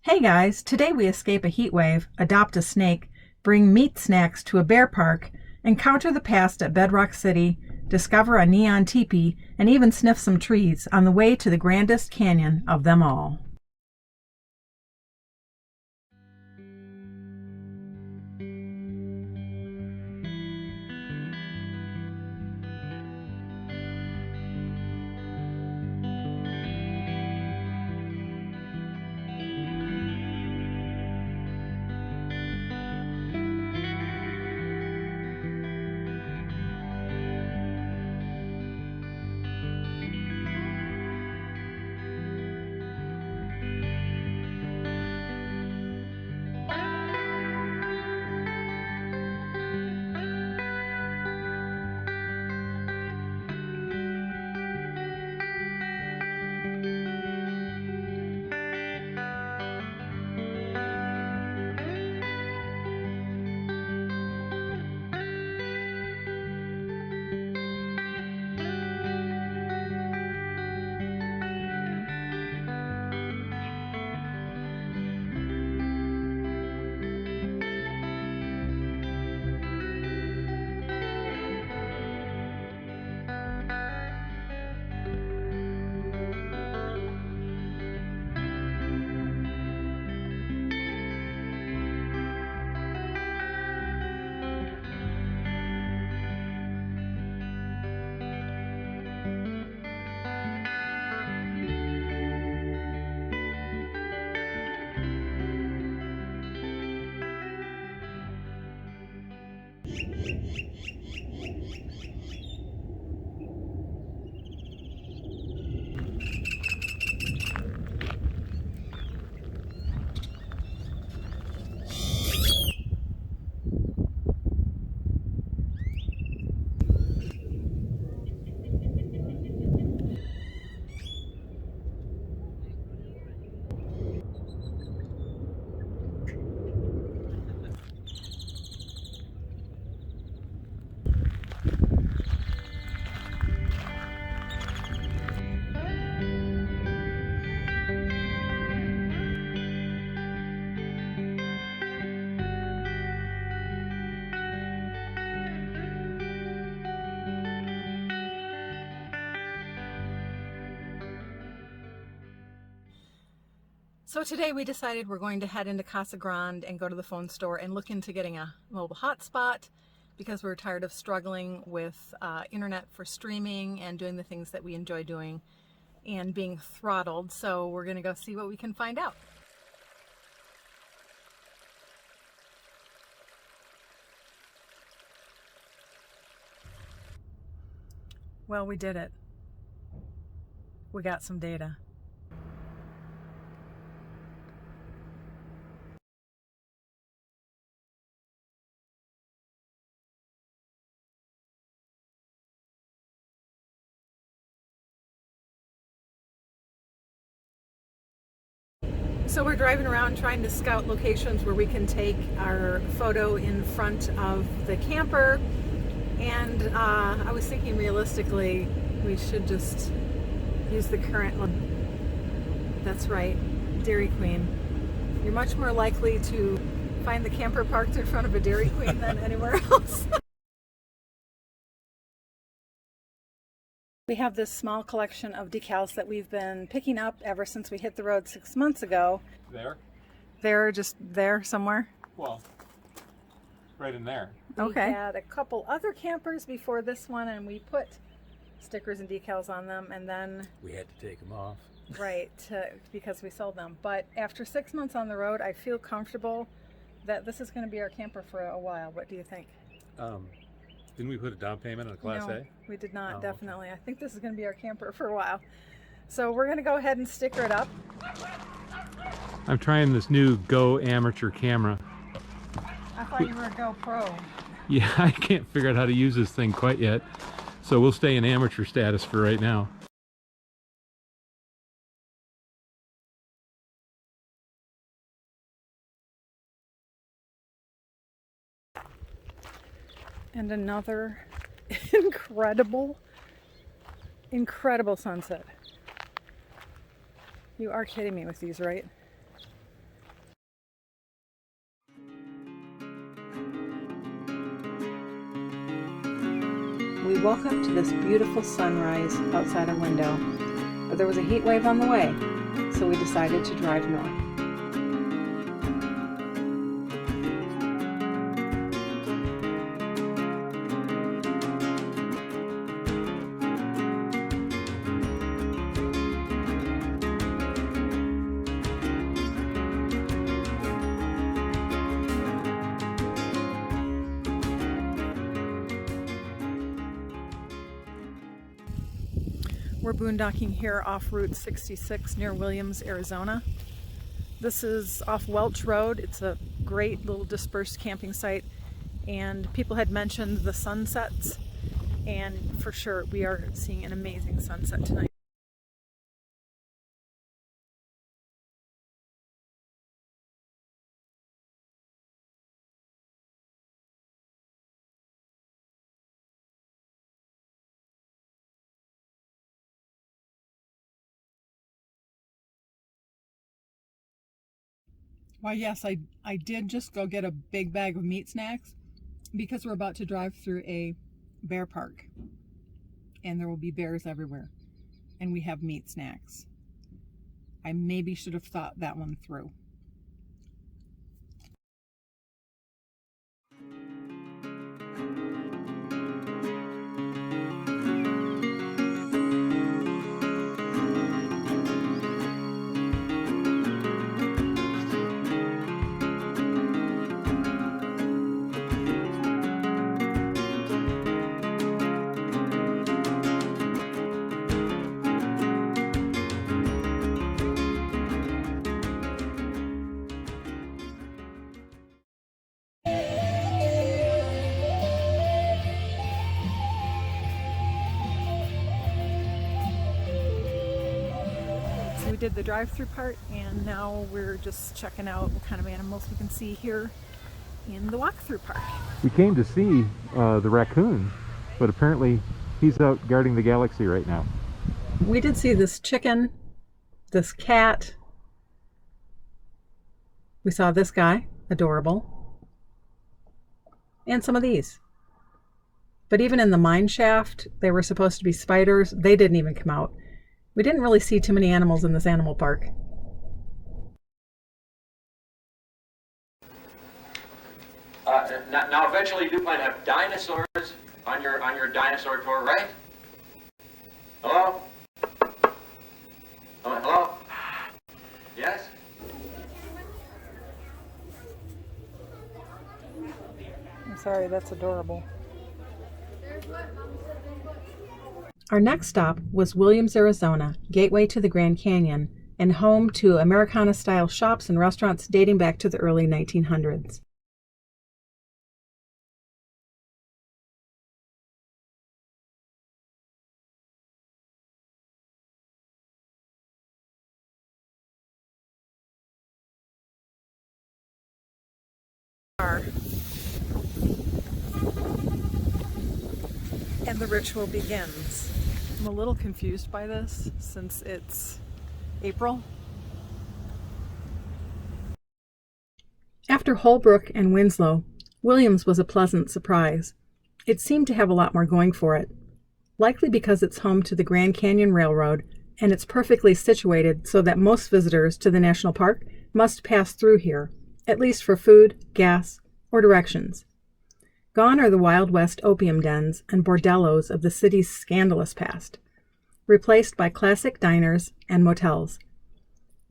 Hey guys, today we escape a heat wave, adopt a snake, bring meat snacks to a bear park, encounter the past at Bedrock City, discover a neon teepee, and even sniff some trees on the way to the grandest canyon of them all. So today we decided we're going to head into Casa Grande and go to the phone store and look into getting a mobile hotspot because we're tired of struggling with internet for streaming and doing the things that we enjoy doing and being throttled. So we're going to go see what we can find out. Well, we did it. We got some data. So we're driving around trying to scout locations where we can take our photo in front of the camper, and I was thinking realistically we should just use the current one. That's right, Dairy Queen. You're much more likely to find the camper parked in front of a Dairy Queen than anywhere else. We have this small collection of decals that we've been picking up ever since we hit the road 6 months ago. There? They're just there somewhere? Well, right in there. Okay. We had a couple other campers before this one, and we put stickers and decals on them, and then We had to take them off. right, because we sold them. But after 6 months on the road, I feel comfortable that this is going to be our camper for a while. What do you think? Didn't we put a down payment on a Class No, A? we did not, Oh, definitely. Okay. I think this is going to be our camper for a while. So we're going to go ahead and sticker it up. I'm trying this new Go amateur camera. I thought you were a GoPro. Yeah, I can't figure out how to use this thing quite yet. So we'll stay in amateur status for right now. And another incredible sunset. You are kidding me with these, right? We woke up to this beautiful sunrise outside our window, but there was a heat wave on the way, so we decided to drive north. We're boondocking here off Route 66 near Williams, Arizona. This is off Welch Road. It's a great little dispersed camping site, and people had mentioned the sunsets, and for sure we are seeing an amazing sunset tonight. Why, yes, I did just go get a big bag of meat snacks because we're about to drive through a bear park and there will be bears everywhere, and we have meat snacks. I maybe should have thought that one through. We did the drive-through part, and now we're just checking out what kind of animals we can see here in the walk-through park. We came to see the raccoon, but apparently he's out guarding the galaxy right now. We did see this chicken, this cat. We saw this guy, adorable, and some of these. But even in the mine shaft, they were supposed to be spiders. They didn't even come out. We didn't really see too many animals in this animal park. Now eventually you do plan to have dinosaurs on your dinosaur tour, right? Hello? Hello? Yes? I'm sorry, that's adorable. Our next stop was Williams, Arizona, gateway to the Grand Canyon, and home to Americana-style shops and restaurants dating back to the early 1900s. And the ritual begins. I'm a little confused by this since it's April. After Holbrook and Winslow, Williams was a pleasant surprise. It seemed to have a lot more going for it, likely because it's home to the Grand Canyon Railroad and it's perfectly situated so that most visitors to the national park must pass through here, at least for food, gas, or directions. Gone are the Wild West opium dens and bordellos of the city's scandalous past, replaced by classic diners and motels.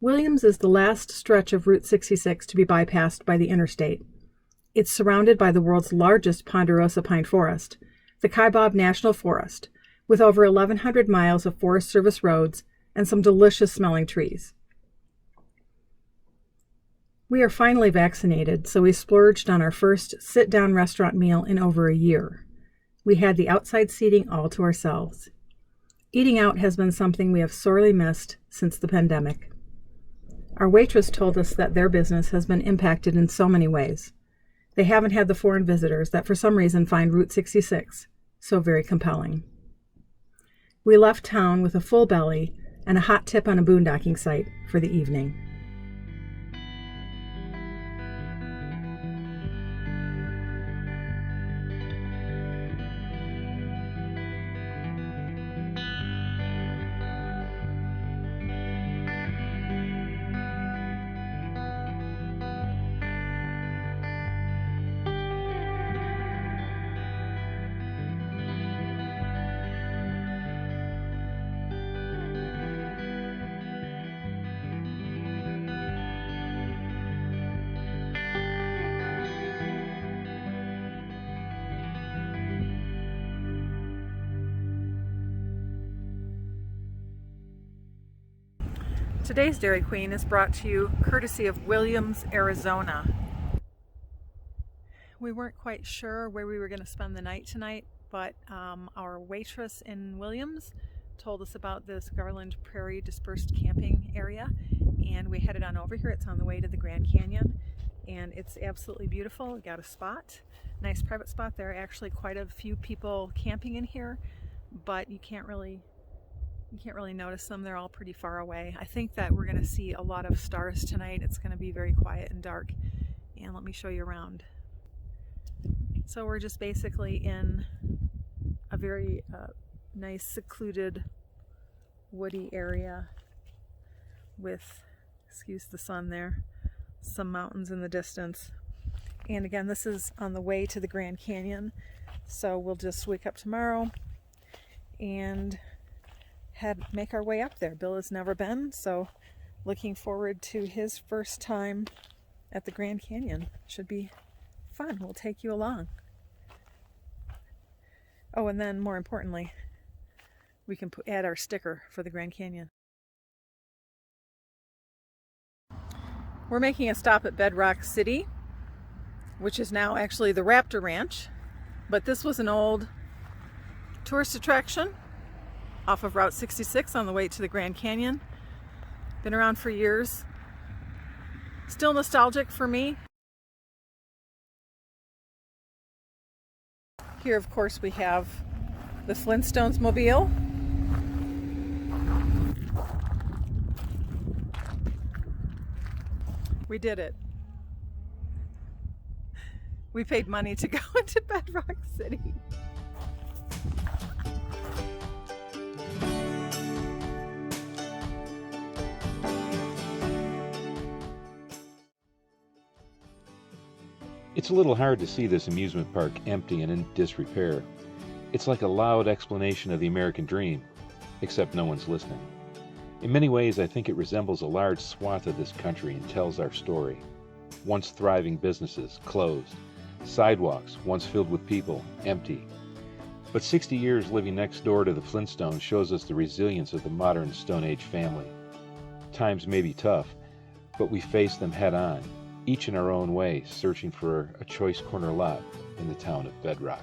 Williams is the last stretch of Route 66 to be bypassed by the interstate. It's surrounded by the world's largest ponderosa pine forest, the Kaibab National Forest, with over 1,100 miles of Forest Service roads and some delicious-smelling trees. We are finally vaccinated, so we splurged on our first sit-down restaurant meal in over a year. We had the outside seating all to ourselves. Eating out has been something we have sorely missed since the pandemic. Our waitress told us that their business has been impacted in so many ways. They haven't had the foreign visitors that for some reason find Route 66 so very compelling. We left town with a full belly and a hot tip on a boondocking site for the evening. Today's Dairy Queen is brought to you courtesy of Williams, Arizona. We weren't quite sure where we were going to spend the night tonight, but our waitress in Williams told us about this Garland Prairie dispersed camping area, and we headed on over here. It's on the way to the Grand Canyon, and it's absolutely beautiful. We got a spot, nice private spot. There are actually quite a few people camping in here, but you can't really notice them. They're all pretty far away. I think that we're going to see a lot of stars tonight. It's going to be very quiet and dark, and let me show you around. So we're just basically in a very nice secluded woody area with, excuse the sun there, some mountains in the distance. And again, this is on the way to the Grand Canyon, so we'll just wake up tomorrow and make our way up there. Bill has never been, so looking forward to his first time at the Grand Canyon. Should be fun. We'll take you along. Oh, and then more importantly, we can add our sticker for the Grand Canyon. We're making a stop at Bedrock City, which is now actually the Raptor Ranch, but this was an old tourist attraction off of Route 66 on the way to the Grand Canyon. Been around for years. Still nostalgic for me. Here, of course, we have the Flintstones mobile. We did it. We paid money to go into Bedrock City. It's a little hard to see this amusement park empty and in disrepair. It's like a loud explanation of the American dream, except no one's listening. In many ways, I think it resembles a large swath of this country and tells our story. Once thriving businesses, closed. Sidewalks, once filled with people, empty. But 60 years living next door to the Flintstones shows us the resilience of the modern Stone Age family. Times may be tough, but we face them head on, each in our own way, searching for a choice corner lot in the town of Bedrock.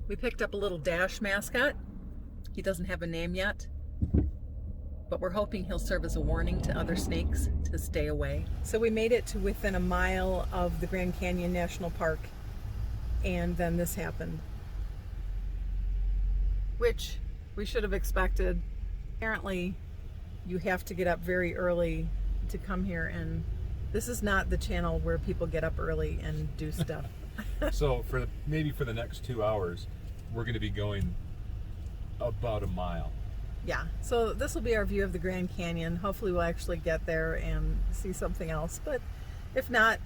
We picked up a little Dash mascot. He doesn't have a name yet, but we're hoping he'll serve as a warning to other snakes to stay away. So we made it to within a mile of the Grand Canyon National Park, and then this happened, which we should have expected. Apparently, you have to get up very early to come here, and this is not the channel where people get up early and do stuff. So maybe for the next 2 hours, we're going to be going about a mile. Yeah, so this will be our view of the Grand Canyon. Hopefully we'll actually get there and see something else, but if not,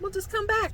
we'll just come back.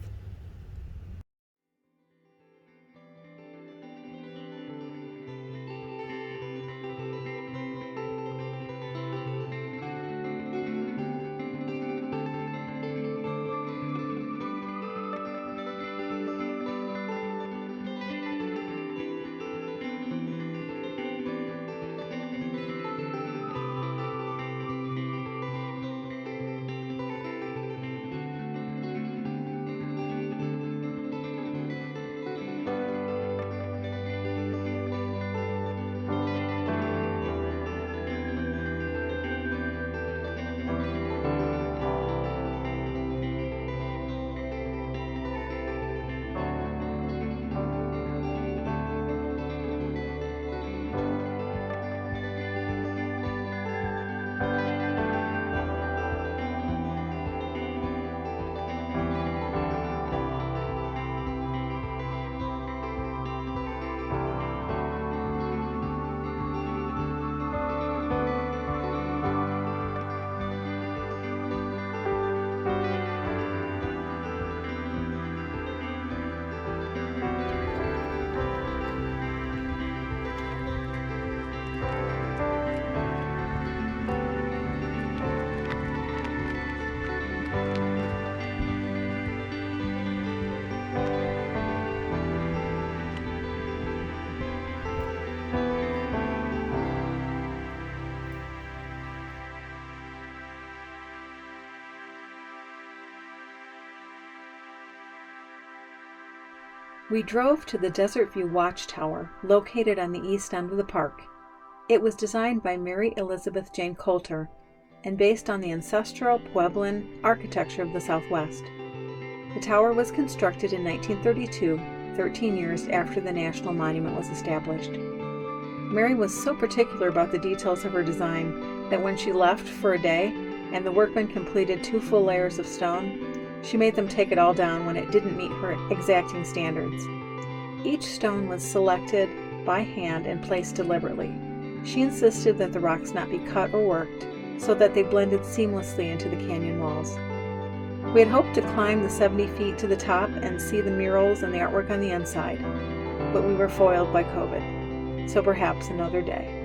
We drove to the Desert View Watchtower, located on the east end of the park. It was designed by Mary Elizabeth Jane Coulter and based on the ancestral Puebloan architecture of the Southwest. The tower was constructed in 1932, 13 years after the National Monument was established. Mary was so particular about the details of her design that when she left for a day and the workmen completed 2 full layers of stone, she made them take it all down when it didn't meet her exacting standards. Each stone was selected by hand and placed deliberately. She insisted that the rocks not be cut or worked, so that they blended seamlessly into the canyon walls. We had hoped to climb the 70 feet to the top and see the murals and the artwork on the inside, but we were foiled by COVID, so perhaps another day.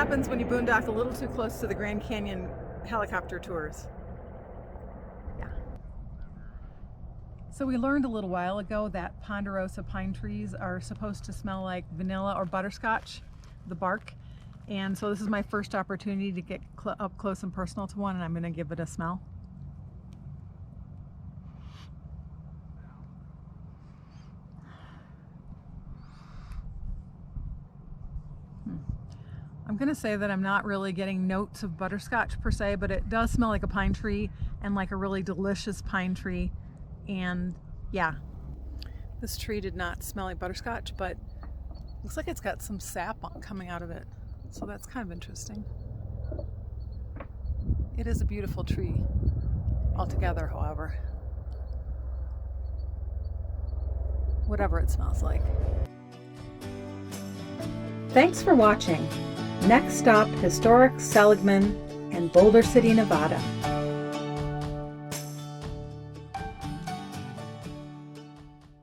happens when you boondock a little too close to the Grand Canyon helicopter tours. Yeah. So we learned a little while ago that ponderosa pine trees are supposed to smell like vanilla or butterscotch, the bark. And so this is my first opportunity to get up close and personal to one, and I'm going to give it a smell. I'm going to say that I'm not really getting notes of butterscotch per se, but it does smell like a pine tree and like a really delicious pine tree. And yeah, this tree did not smell like butterscotch, but looks like it's got some sap coming out of it. So that's kind of interesting. It is a beautiful tree altogether, however. Whatever it smells like. Thanks for watching. Next stop, historic Seligman and Boulder City, Nevada.